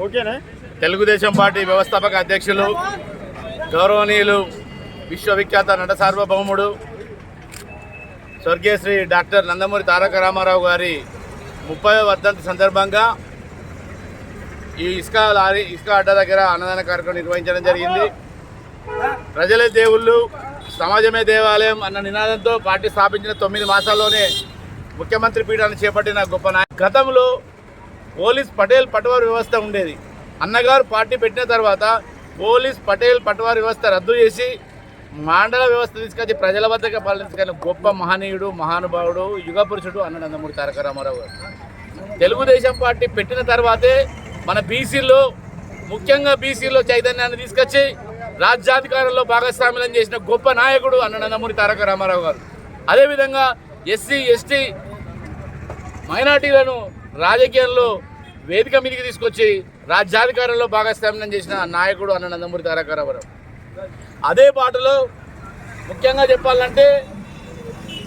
ఓకేనా? తెలుగుదేశం పార్టీ వ్యవస్థాపక అధ్యక్షులు గౌరవనీయులు విశ్వవిఖ్యాత నట సార్వభౌముడు స్వర్గీయ శ్రీ డాక్టర్ నందమూరి తారక రామారావు గారి 30వ వర్ధంతి సందర్భంగా ఈ ఇసుక అడ్డ దగ్గర అన్నదాన కార్యక్రమం నిర్వహించడం జరిగింది. ప్రజలే దేవుళ్ళు, సమాజమే దేవాలయం అన్న నినాదంతో పార్టీ స్థాపించిన 9 మాసాల్లోనే ముఖ్యమంత్రి పీఠాన్ని చేపట్టిన గొప్ప నాయకుడు. గతంలో పోలీస్ పటేల్ పటవార్ వ్యవస్థ ఉండేది. అన్నగారు పార్టీ పెట్టిన తర్వాత పోలీస్ పటేల్ పటవార్ వ్యవస్థ రద్దు చేసి మండల వ్యవస్థ తీసుకొచ్చి ప్రజల వద్దకు పాలించగలిగిన గొప్ప మహనీయుడు, మహానుభావుడు, యుగ పురుషుడు అన్న నందమూరి తారక రామారావు గారు. తెలుగుదేశం పార్టీ పెట్టిన తర్వాతే మన బీసీల్లో, ముఖ్యంగా బీసీల్లో చైతన్యాన్ని తీసుకొచ్చి రాజ్యాధికారంలో భాగస్వామ్యం చేసిన గొప్ప నాయకుడు అన్న నందమూరి తారక రామారావు గారు. అదేవిధంగా ఎస్సీ, ఎస్టీ, మైనార్టీలను రాజకీయంలో వేదిక మీదకి తీసుకొచ్చి రాజ్యాధికారంలో భాగస్వామ్యం చేసిన నాయకుడు అన్న నందమూరి తారక రామారావు. అదే పాటలో ముఖ్యంగా చెప్పాలంటే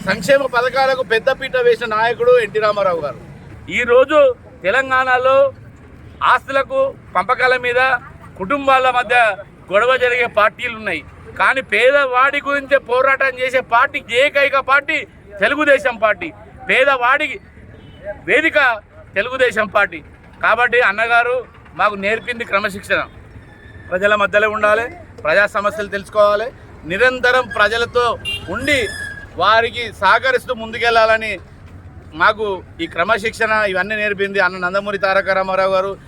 సంక్షేమ పథకాలకు పెద్దపీట వేసిన నాయకుడు ఎన్టీ రామారావు గారు. ఈరోజు తెలంగాణలో ఆస్తులకు పంపకాల మీద కుటుంబాల మధ్య గొడవ జరిగే పార్టీలు ఉన్నాయి. కానీ పేదవాడి గురించి పోరాటం చేసే పార్టీ ఏకైక పార్టీ తెలుగుదేశం పార్టీ. పేదవాడి వేదిక తెలుగుదేశం పార్టీ. కాబట్టి అన్నగారు మాకు నేర్పింది క్రమశిక్షణ. ప్రజల మధ్యలో ఉండాలి, ప్రజా సమస్యలు తెలుసుకోవాలి, నిరంతరం ప్రజలతో ఉండి వారికి సహకరిస్తూ ముందుకెళ్లాలని మాకు ఈ క్రమశిక్షణ ఇవన్నీ నేర్పింది అన్న నందమూరి తారక రామారావు గారు.